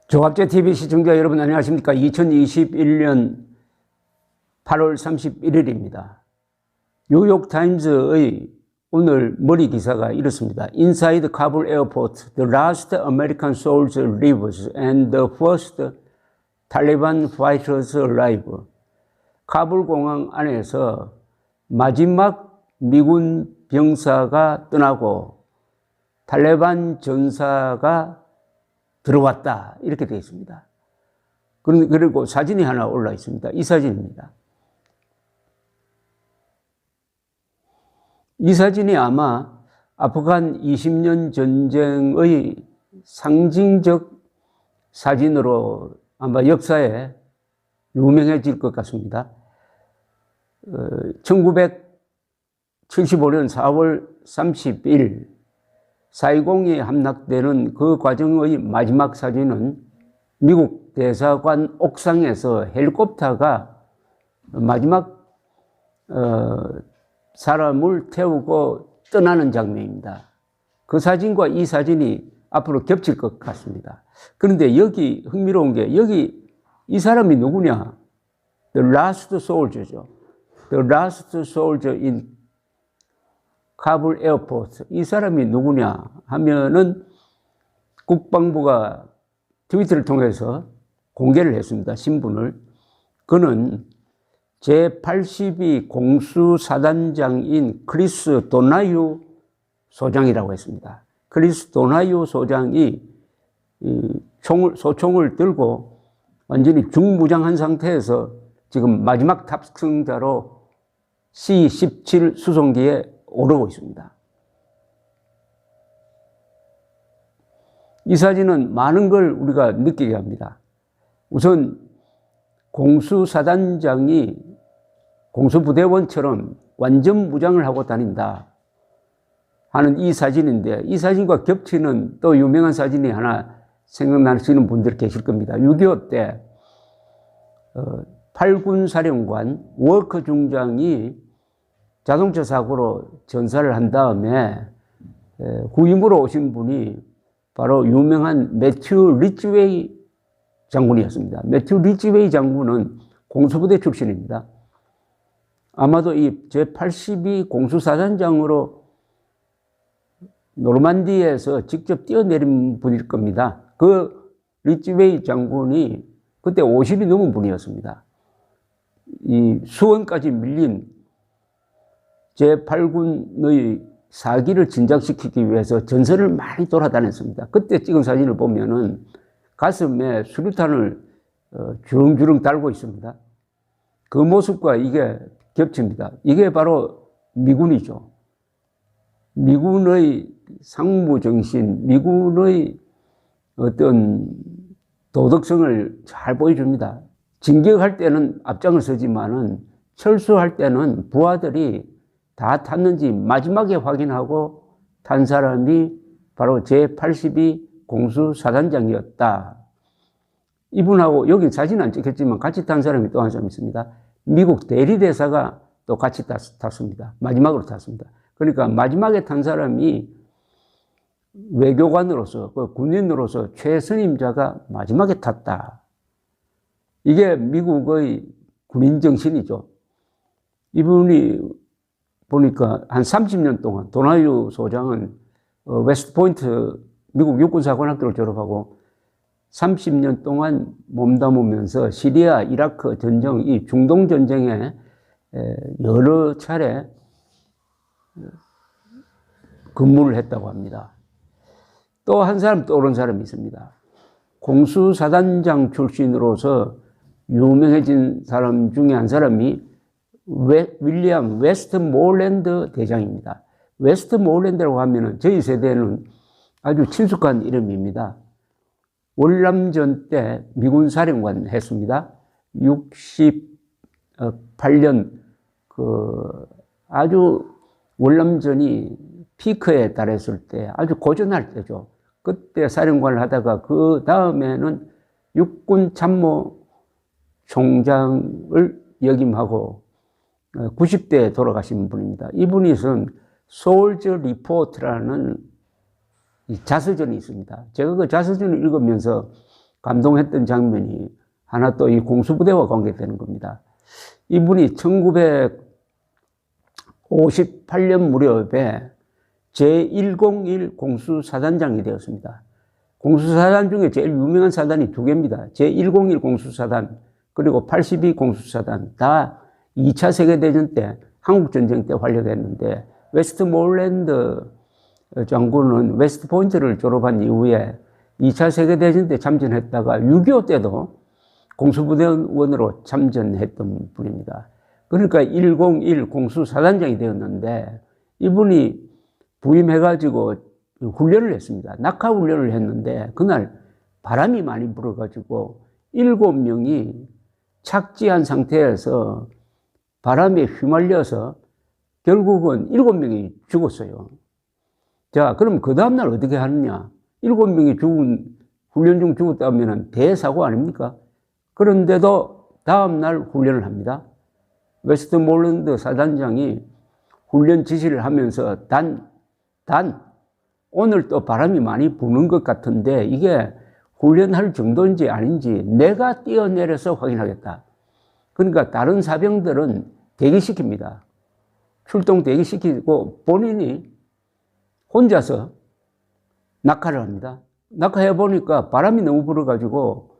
조갑제TV 시청자 여러분 안녕하십니까. 2021년 8월 31일입니다. 뉴욕타임즈의 오늘 머리 기사가 이렇습니다. Inside Kabul Airport, the last American soldier lives and the first Taliban fighters alive. 카불 공항 안에서 마지막 미군 병사가 떠나고 탈레반 전사가 들어왔다. 이렇게 되어 있습니다. 그리고 사진이 하나 올라 있습니다. 이 사진입니다. 이 사진이 아마 아프간 20년 전쟁의 상징적 사진으로 아마 역사에 유명해질 것 같습니다. 1975년 4월 30일 사이공이 함락되는 그 과정의 마지막 사진은 미국 대사관 옥상에서 헬리콥터가 마지막 사람을 태우고 떠나는 장면입니다. 그 사진과 이 사진이 앞으로 겹칠 것 같습니다. 그런데 여기 흥미로운 게 여기 이 사람이 누구냐? The last soldier죠. The last soldier in 카불 에어포트. 이 사람이 누구냐 하면은 국방부가 트위터를 통해서 공개를 했습니다. 신분을. 그는 제82 공수사단장인 크리스 도나유 소장이라고 했습니다. 크리스 도나유 소장이 소총을 들고 완전히 중무장한 상태에서 지금 마지막 탑승자로 C-17 수송기에 오르고 있습니다. 이 사진은 많은 걸 우리가 느끼게 합니다. 우선 공수사단장이 공수부대원처럼 완전 무장을 하고 다닌다 하는 이 사진인데, 이 사진과 겹치는 또 유명한 사진이 하나 생각나시는 분들 계실 겁니다. 6.25 때 8군 사령관 워커 중장이 자동차 사고로 전사를 한 다음에 후임으로 오신 분이 바로 유명한 매튜 리치웨이 장군이었습니다. 매튜 리치웨이 장군은 공수부대 출신입니다. 아마도 이 제82 공수사단장으로 노르만디에서 직접 뛰어내린 분일 겁니다. 그 리치웨이 장군이 그때 50이 넘은 분이었습니다. 이 수원까지 밀린 제8군의 사기를 진작시키기 위해서 전선을 많이 돌아다녔습니다. 그때 찍은 사진을 보면은 가슴에 수류탄을 주렁주렁 달고 있습니다. 그 모습과 이게 겹칩니다. 이게 바로 미군이죠. 미군의 상무정신, 미군의 어떤 도덕성을 잘 보여줍니다. 진격할 때는 앞장을 서지만은 철수할 때는 부하들이 다 탔는지 마지막에 확인하고 탄 사람이 바로 제82 공수사단장이었다. 이분하고 여기 사진 안 찍혔지만 같이 탄 사람이 또 한 사람 있습니다. 미국 대리대사가 또 같이 탔습니다. 마지막으로 탔습니다. 그러니까 마지막에 탄 사람이 외교관으로서, 군인으로서 최선임자가 마지막에 탔다. 이게 미국의 군인정신이죠. 이분이 보니까 한 30년 동안 도나유 소장은 웨스트포인트 미국 육군사관학교를 졸업하고 30년 동안 몸담으면서 시리아, 이라크 전쟁, 이 중동 전쟁에 여러 차례 근무를 했다고 합니다. 또 한 사람 떠오른 사람이 있습니다. 공수사단장 출신으로서 유명해진 사람 중에 한 사람이 윌리엄 웨스트모랜드 대장입니다. 웨스트모랜드라고 하면은 저희 세대는 아주 친숙한 이름입니다. 월남전 때 미군 사령관 했습니다. 68년 아주 월남전이 피크에 달했을 때 아주 고전할 때죠. 그때 사령관을 하다가 그 다음에는 육군 참모 총장을 역임하고 90대에 돌아가신 분입니다. 이분이 쓴 솔저 리포트라는 자서전이 있습니다. 제가 그 자서전을 읽으면서 감동했던 장면이 하나 또 이 공수부대와 관계되는 겁니다. 이분이 1958년 무렵에 제101 공수사단장이 되었습니다. 공수사단 중에 제일 유명한 사단이 두 개입니다. 제101 공수사단 그리고 82 공수사단 다 2차 세계대전 때 한국전쟁 때 활약했는데 웨스트모렐랜드 장군은 웨스트포인트를 졸업한 이후에 2차 세계대전 때 참전했다가 6.25 때도 공수부대원으로 참전했던 분입니다. 그러니까 101 공수사단장이 되었는데 이분이 부임해가지고 훈련을 했습니다. 낙하 훈련을 했는데 그날 바람이 많이 불어가지고 7명이 착지한 상태에서 바람에 휘말려서 결국은 7명이 죽었어요. 자, 그럼 그 다음날 어떻게 하느냐? 7명이 훈련 중 죽었다면 대사고 아닙니까? 그런데도 다음날 훈련을 합니다. 웨스트모렐랜드 사단장이 훈련 지시를 하면서 오늘 또 바람이 많이 부는 것 같은데 이게 훈련할 정도인지 아닌지 내가 뛰어내려서 확인하겠다. 그러니까 다른 사병들은 대기시킵니다. 출동 대기시키고 본인이 혼자서 낙하를 합니다. 낙하해 보니까 바람이 너무 불어가지고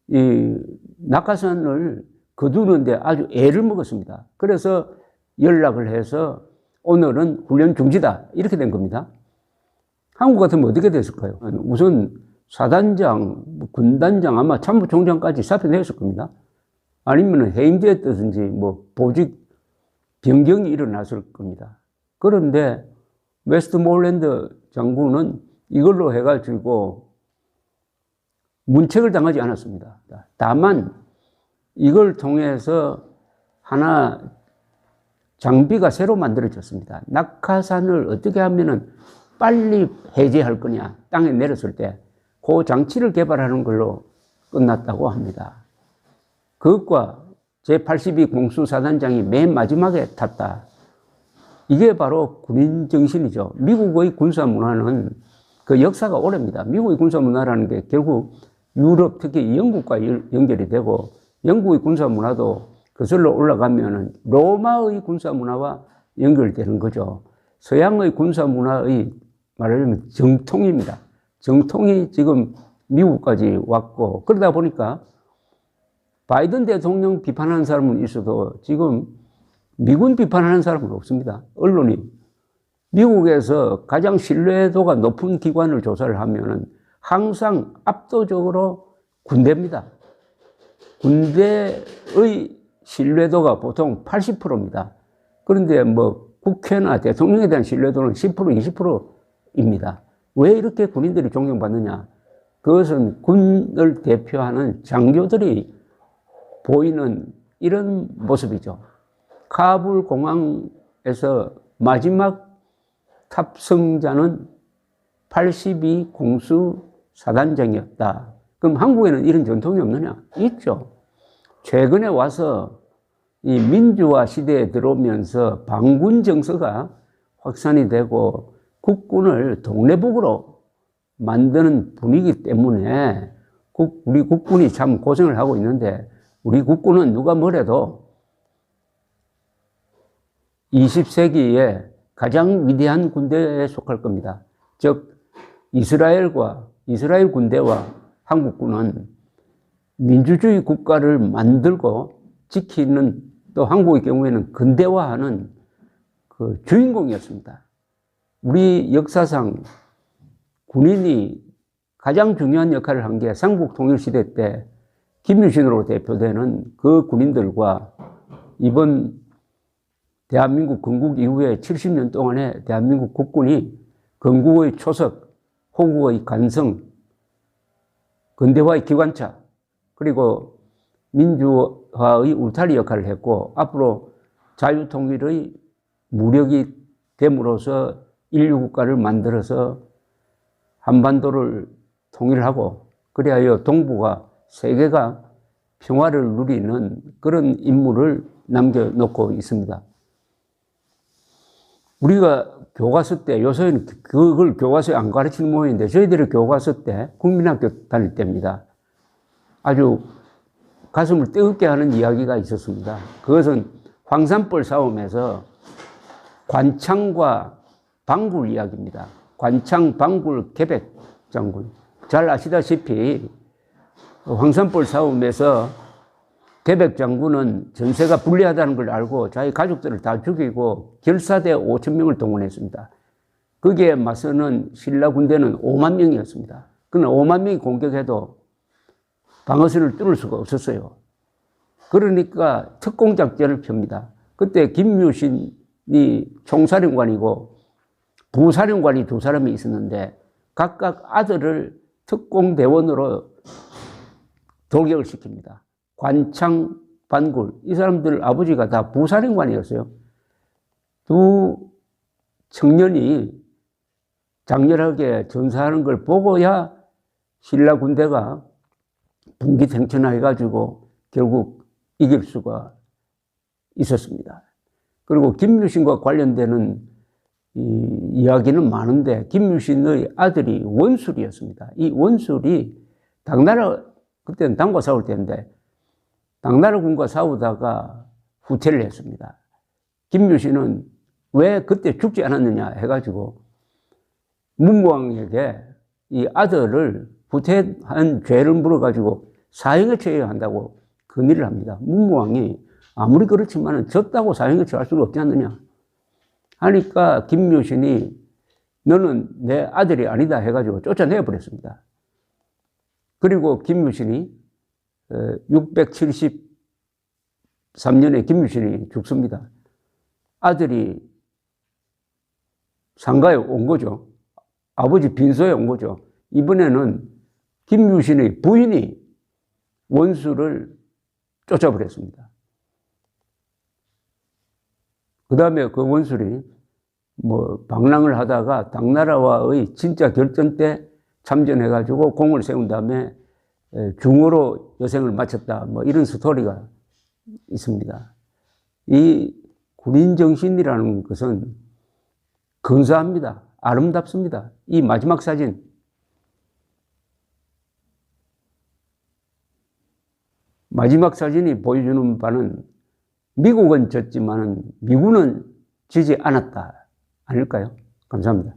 이 낙하산을 거두는데 아주 애를 먹었습니다. 그래서 연락을 해서 오늘은 훈련 중지다. 이렇게 된 겁니다. 한국 같으면 어떻게 됐을까요? 우선 사단장, 군단장, 아마 참모총장까지 사표냈을 겁니다. 아니면 해임되었든지 뭐 보직 변경이 일어났을 겁니다. 그런데 웨스트모렐랜드 장군은 이걸로 해가지고 문책을 당하지 않았습니다. 다만 이걸 통해서 하나 장비가 새로 만들어졌습니다. 낙하산을 어떻게 하면은 빨리 해제할 거냐, 땅에 내렸을 때 그 장치를 개발하는 걸로 끝났다고 합니다. 그것과 제82 공수사단장이 맨 마지막에 탔다. 이게 바로 군인 정신이죠. 미국의 군사 문화는 그 역사가 오래입니다. 미국의 군사 문화라는 게 결국 유럽, 특히 영국과 연결이 되고 영국의 군사 문화도 거슬러 올라가면은 로마의 군사 문화와 연결되는 거죠. 서양의 군사 문화의 말하자면 정통입니다. 정통이 지금 미국까지 왔고 그러다 보니까 바이든 대통령 비판하는 사람은 있어도 지금 미군 비판하는 사람은 없습니다. 언론이. 미국에서 가장 신뢰도가 높은 기관을 조사를 하면은 항상 압도적으로 군대입니다. 군대의 신뢰도가 보통 80%입니다. 그런데 뭐 국회나 대통령에 대한 신뢰도는 10%, 20%입니다. 왜 이렇게 군인들이 존경받느냐? 그것은 군을 대표하는 장교들이 보이는 이런 모습이죠. 카불 공항에서 마지막 탑승자는 82 공수사단장이었다. 그럼 한국에는 이런 전통이 없느냐? 있죠. 최근에 와서 이 민주화 시대에 들어오면서 반군 정서가 확산이 되고 국군을 동래북으로 만드는 분위기 때문에 우리 국군이 참 고생을 하고 있는데 우리 국군은 누가 뭐래도 20세기에 가장 위대한 군대에 속할 겁니다. 즉 이스라엘 군대와 한국군은 민주주의 국가를 만들고 지키는 또 한국의 경우에는 근대화하는 그 주인공이었습니다. 우리 역사상 군인이 가장 중요한 역할을 한 게 삼국통일시대 때 김유신으로 대표되는 그 군인들과 이번 대한민국 건국 이후에 70년 동안에 대한민국 국군이 건국의 초석, 호국의 간성, 근대화의 기관차, 그리고 민주화의 울타리 역할을 했고 앞으로 자유통일의 무력이 됨으로써 인류국가를 만들어서 한반도를 통일하고 그리하여 동북아 세계가 평화를 누리는 그런 임무를 남겨놓고 있습니다. 우리가 교과서 때, 요새는 그걸 교과서에 안 가르치는 모양인데 저희들이 교과서 때 국민학교 다닐 때입니다. 아주 가슴을 뜨겁게 하는 이야기가 있었습니다. 그것은 황산벌 싸움에서 관창과 방굴 이야기입니다. 관창, 방굴, 계백 장군. 잘 아시다시피 황산벌 싸움에서 계백 장군은 전세가 불리하다는 걸 알고 자기 가족들을 다 죽이고 결사대 5천 명을 동원했습니다. 거기에 맞서는 신라 군대는 5만 명이었습니다. 그러나 5만 명이 공격해도 방어선을 뚫을 수가 없었어요. 그러니까 특공작전을 펴니다. 그때 김유신이 총사령관이고 부사령관이 두 사람이 있었는데 각각 아들을 특공대원으로 돌격을 시킵니다. 관창, 반굴, 이 사람들 아버지가 다 부사령관이었어요. 두 청년이 장렬하게 전사하는 걸 보고야 신라 군대가 분기탱천해가지고 결국 이길 수가 있었습니다. 그리고 김유신과 관련되는 이야기는 많은데 김유신의 아들이 원술이었습니다. 이 원술이 당나라, 그때는 당과 싸울 때인데 당나라 군과 싸우다가 후퇴를 했습니다. 김유신은 왜 그때 죽지 않았느냐 해가지고 문무왕에게 이 아들을 후퇴한 죄를 물어가지고 사형에 처해야 한다고 건의를 합니다. 문무왕이 아무리 그렇지만 졌다고 사형에 처할 수는 없지 않느냐 하니까 김유신이 너는 내 아들이 아니다 해가지고 쫓아내버렸습니다. 그리고 김유신이 673년에 김유신이 죽습니다. 아들이 상가에 온 거죠. 아버지 빈소에 온 거죠. 이번에는 김유신의 부인이 원수를 쫓아버렸습니다. 그 다음에 그 원술이 방랑을 하다가 당나라와의 진짜 결전 때 참전해가지고 공을 세운 다음에 중으로 여생을 마쳤다. 이런 스토리가 있습니다. 이 군인 정신이라는 것은 근사합니다. 아름답습니다. 이 마지막 사진. 마지막 사진이 보여주는 바는 미국은 졌지만 미군은 지지 않았다. 아닐까요? 감사합니다.